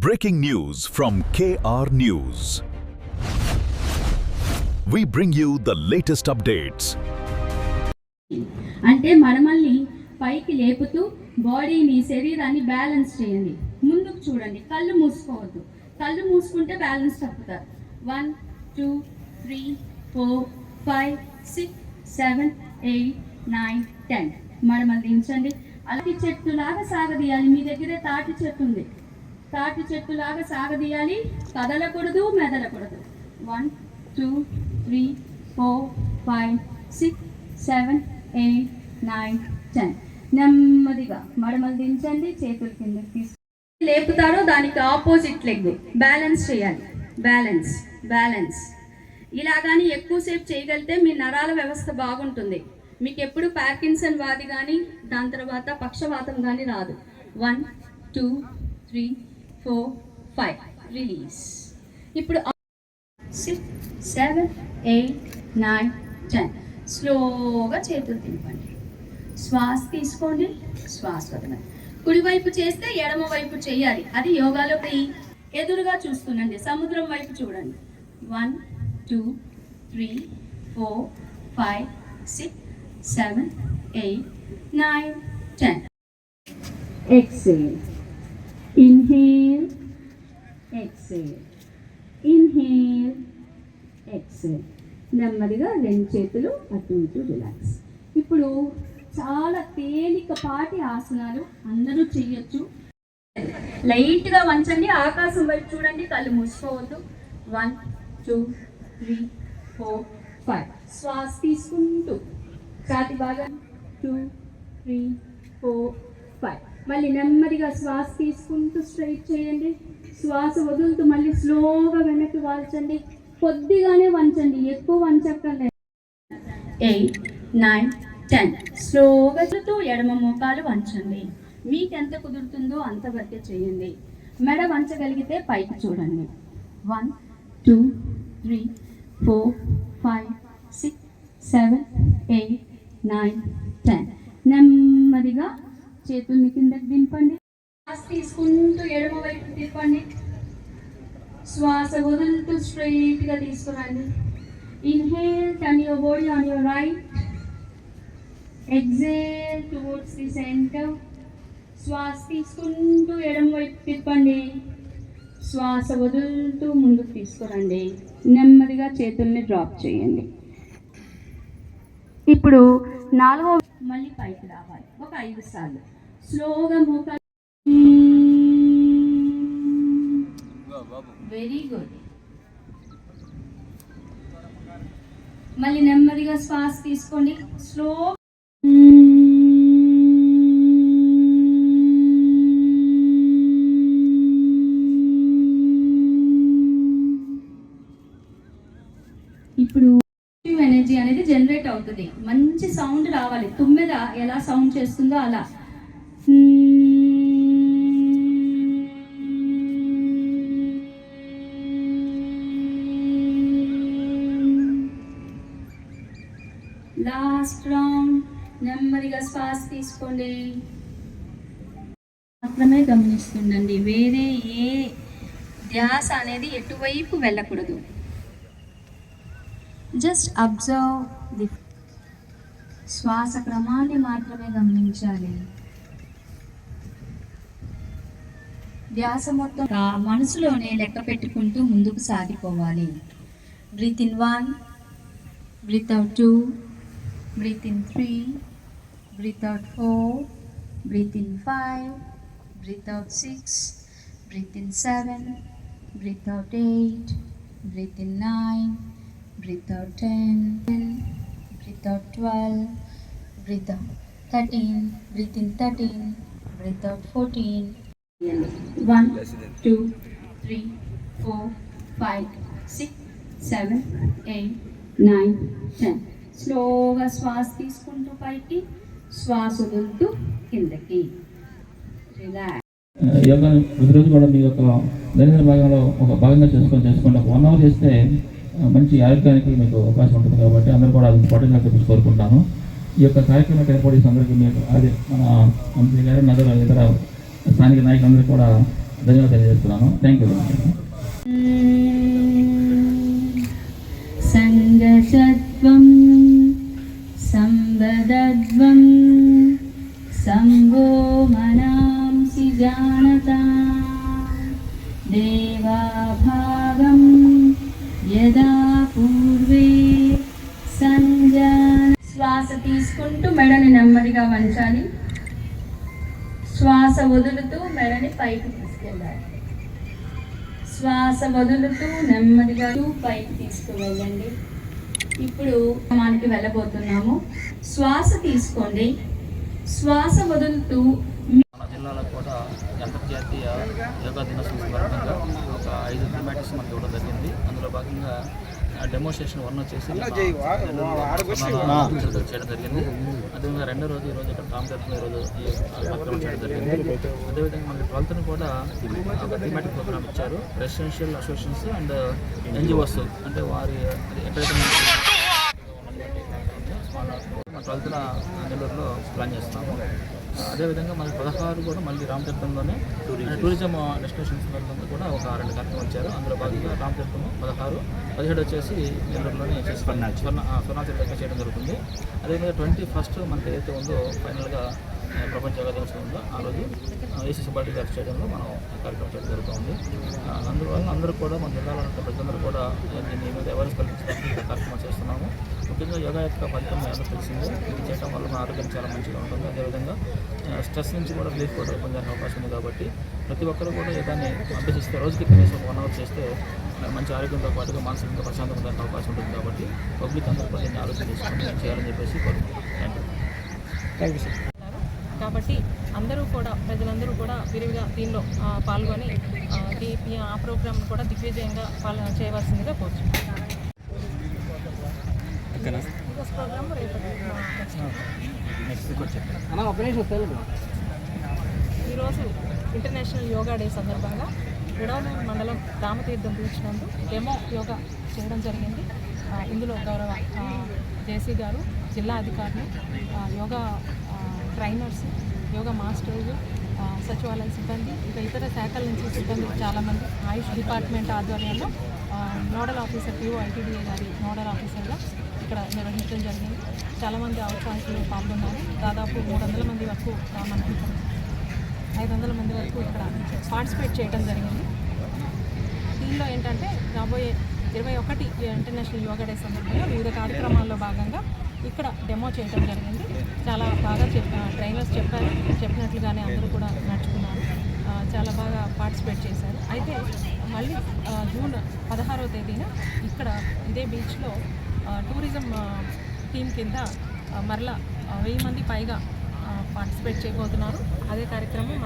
Breaking news from KR News. We bring you the latest updates. అంటే మనమల్ని పైకి లేపుతూ బాడీని శరీరాన్ని బ్యాలెన్స్ చేయండి. ముందుకు చూడండి, కళ్ళు మూసుకోవద్దు. కళ్ళు మూసుకుంటే బ్యాలెన్స్ తప్పుతారు. 1 2 3 4 5 6 7 8 9 10 మడమలు దించండి. అలాగే చెట్టులాగా సాగదీయాలి. మీ దగ్గరే తాటి చెట్టు ఉంది, తాటి చెట్టులాగా సాగదీయాలి. కదలకూడదు, మెదలకూడదు. 1 2 3 4 5 6 7 8 9 10 నెమ్మదిగా మడమలు దించండి. చేతుల కిందకి తీసుకు లేపుతారో దానికి ఆపోజిట్ లెగ్ బ్యాలెన్స్ చేయాలి. బ్యాలెన్స్ బ్యాలెన్స్ ఇలా కానీ ఎక్కువసేపు చేయగలిగితే మీ నరాల వ్యవస్థ బాగుంటుంది. మీకు ఎప్పుడు పార్కిన్సన్ వ్యాధి కానీ దాని తర్వాత పక్షవాతం కానీ రాదు. 1 2 3 4 5 రిలీజ్. ఇప్పుడు 6 7 8 9 10 స్లోగా చేతులు తిప్పండి. శ్వాస తీసుకోండి, శ్వాస వదలండి. కుడివైపు చేస్తే ఎడమ వైపు చేయాలి. అది యోగాలోకి ఎదురుగా చూస్తుండండి, సముద్రం వైపు చూడండి. 1 2 3 4 5 6 7 8 9 10. Exhale. Inhale, exhale. Inhale, exhale. నెమ్మదిగా రెండు చేతులు అటు ఇటు రిలాక్స్. ఇప్పుడు చాలా తేలికపాటి ఆసనాలు అందరూ చెయ్యొచ్చు. లైట్గా వంచండి, ఆకాశం వైపు చూడండి, కళ్ళు మూసుకోవద్దు. 1 2 3 4 5 శ్వాస తీసుకుంటూ ఛాతీ బాగా 2 3 4 5 మళ్ళీ నెమ్మదిగా శ్వాస తీసుకుంటూ స్ట్రైట్ చేయండి. శ్వాస వదులుతూ మళ్ళీ స్లోగా వెనక్కి వాల్చండి. కొద్దిగానే వంచండి, ఎక్కువ వంచక్కర్లేదు. 8 9 10 స్లోగా ఎడమ మోకాలు వంచండి. మీకు ఎంత కుదురుతుందో అంత వరకే చేయండి. మెడ వంచగలిగితే పైకి చూడండి. 1 2 3 4 5 6 7 8 9 10 నెమ్మదిగా చేతుల్ని కిందకి దింపండి. శ్వాస తీసుకుంటూ ఎడమ వైపు తిప్పండి. శ్వాస వదులుతూ స్ట్రైట్గా తీసుకురండి. Inhale, turn your body on your right. Exhale towards the centre. శ్వాస తీసుకుంటూ ఎడమ వైపు తిప్పండి. శ్వాస వదులుతూ ముందుకు తీసుకురండి. నెమ్మదిగా చేతుల్ని డ్రాప్ చేయండి. ఇప్పుడు నాలుగో మళ్ళీ పైకి రావాలి. ఒక 5 సార్లు స్లోగా మోకాలు. Very good. మళ్ళీ నెమ్మదిగా శ్వాస తీసుకోండి. స్లో. ఇప్పుడు ఎనర్జీ అనేది జనరేట్ అవుతుంది. మంచి సౌండ్ రావాలి. తుమ్మెద ఎలా సౌండ్ చేస్తుందో అలా. Last round. నెమ్మదిగా శ్వాస తీసుకోండి. మాత్రమే గమనిస్తుండండి, వేరే ఏ ధ్యాస అనేది ఎటువైపు వెళ్ళకూడదు. జస్ట్ అబ్జర్వ్ ది శ్వాస క్రమాన్ని మాత్రమే గమనించాలి. ధ్యాస మొత్తం మనసులోనే లెక్క పెట్టుకుంటూ ముందుకు సాగిపోవాలి. Breathe in 1, breathe out 2, breathe in 3, breathe out 4, breathe in 5, breathe out 6, breathe in 7, breathe out 8, breathe in 9, breathe out 10, breathe out 12, breathe out 13, breathe in 13, breathe out 14. 1 2 3 4 5 6 7 8 9 10 స్లోగా శ్వాస తీసుకుంటూ పైకి, శ్వాస వదులుతూ కిందకి. రిలాక్స్. యోగా ప్రతిరోజు కూడా మీ యొక్క దైనందిన భాగంలో ఒక భాగంగా చేసుకోండి. 1 అవర్ చేస్తే మంచి ఆరోగ్యానికి మీకు అవకాశం ఉంటుంది. కాబట్టి అందరూ కూడా అది పట్టుదల చెప్పి కోరుకుంటాను. ఈ యొక్క కార్యక్రమానికి ఏర్పాటు అందరికీ మీకు అదే మన మంత్రి గారు, నగర ఇతర స్థానిక నాయకులందరూ కూడా ధన్యవాదాలు తెలియజేస్తున్నాను. Thank you. సంగసత్వం సంవదద్వం సంగో మనాంసి జానతా దేవాభాగం యదా పూర్వే సంజాన. శ్వాస తీసుకుంటూ మెడని నెమ్మదిగా వంచాలి. శ్వాస వదులుతూ మెడని పైకి తీసుకెళ్ళాలి. శ్వాస వదులుతూ నెమ్మదిగా పైకి తీసుకువెళ్ళండి. ఇప్పుడు మనకి వెళ్ళబోతున్నాము. శ్వాస తీసుకోండి, శ్వాస వదులుతూ. మన జిల్లాలో కూడా అంతర్జాతీయ యోగా దినోత్సవం సందర్భంగా ఒక 5 థీమాటిక్స్ మనకి ఇవ్వడం జరిగింది. అందులో భాగంగా డెమోన్స్ట్రేషన్ 1 వచ్చేసి చేయడం జరిగింది. అదేవిధంగా రెండో రోజు ఈరోజు ఇక్కడ రామతీర్థంలో ఈరోజు ఈ కార్యక్రమం చేయడం జరిగింది. అదేవిధంగా మనకి 12th కూడా ఒక థీమాటిక్ ప్రోగ్రామ్ ఇచ్చారు. రెసిడెన్షియల్ అసోసియేషన్స్ అండ్ NGOs అంటే వారి ఎక్కడైతే మన 12th నెల్లూరులో ప్లాన్ చేస్తున్నాము. అదేవిధంగా మనకి 16 కూడా మళ్ళీ రామతీర్థంలోనే టూరిజం డెస్టినేషన్ సందర్భంగా కూడా ఒక 2 కార్యక్రమాలు ఇచ్చారు. అందులో భాగంగా రామతీర్థం 16, 17 వచ్చేసి నెల్లూరులోనే స్వర్ణాచల్ దగ్గర చేయడం జరుగుతుంది. అదేవిధంగా 21st మనకి ఏదైతే ఉందో ఫైనల్గా ప్రపంచ యోగా దినోత్సవం ఉందో ఆ రోజు ఏసీ సుబ్బారెడ్డి గారి స్టేడియంలో మనం కార్యక్రమం చేయడం జరుగుతుంది. అందువల్ల అందరూ కూడా మన జిల్లాలో ఉన్న ప్రజలందరూ కూడా దీని మీద అవేర్నెస్ కల్పించడానికి కార్యక్రమం చేస్తున్నాము. ముఖ్యంగా యోగా యొక్క ఫలితం అందరూ తెలిసిందే. ఇది చేయడం వల్ల మన ఆరోగ్యం చాలా మంచిగా ఉంటుంది. అదేవిధంగా స్ట్రెస్ నుంచి కూడా రిలీఫ్ కూడా పొందే అవకాశం ఉంది. కాబట్టి ప్రతి ఒక్కరూ కూడా యోగాని అభ్యసిస్తే రోజుకి కనీసం 1 అవర్ చేస్తే మంచి ఆరోగ్యంతో పాటుగా మానసికంగా ప్రశాంతంగా ఉండే అవకాశం ఉంటుంది. కాబట్టి పబ్లిక్ అందరూ కూడా దీన్ని ఆలోచన తీసుకొని చేయాలని చెప్పేసి కోరుకుంటున్నాను. Thank you sir. కాబట్టి అందరూ కూడా ప్రజలందరూ కూడా విరివిగా దీనిలో పాల్గొని ఆ ప్రోగ్రామ్ కూడా దిగ్విజయంగా చేయవలసిందిగా కోరుచున్నాను. ఈరోజు ఇంటర్నేషనల్ యోగా డే సందర్భంగా విడవలూరు మండలం రామతీర్థం బీచ్ నందు డెమో యోగా చేయడం జరిగింది. ఇందులో గౌరవ జేసీ గారు, జిల్లా అధికారులు, యోగా ట్రైనర్స్, యోగా మాస్టర్లు, సచివాలయ సిబ్బంది, ఇంకా ఇతర శాఖల నుంచి సిబ్బంది చాలామంది, ఆయుష్ డిపార్ట్మెంట్ ఆధ్వర్యంలో నోడల్ ఆఫీసర్ POITDA గారి నోడల్ ఆఫీసర్గా ఇక్కడ నిర్వహించడం జరిగింది. చాలామంది ఔత్సాహికులు పాల్గొన్నారు. దాదాపు 300 మంది వరకు మనకి 500 మంది వరకు ఇక్కడ పార్టిసిపేట్ చేయడం జరిగింది. దీనిలో ఏంటంటే రాబోయే 21 ఇంటర్నేషనల్ యోగా డే సందర్భంగా వివిధ కార్యక్రమాల్లో భాగంగా ఇక్కడ డెమో చేయడం జరిగింది. చాలా బాగా ట్రైనర్స్ చెప్పినట్లుగానే అందరూ కూడా నడుచుకున్నారు. చాలా బాగా పార్టిసిపేట్ చేశారు. అయితే మళ్ళీ జూన్ 16వ తేదీన ఇక్కడ ఇదే బీచ్లో టూరిజం టీం కింద మరలా 1000 మంది పైగా పార్టిసిపేట్ చేయబోతున్నారు. అదే కార్యక్రమం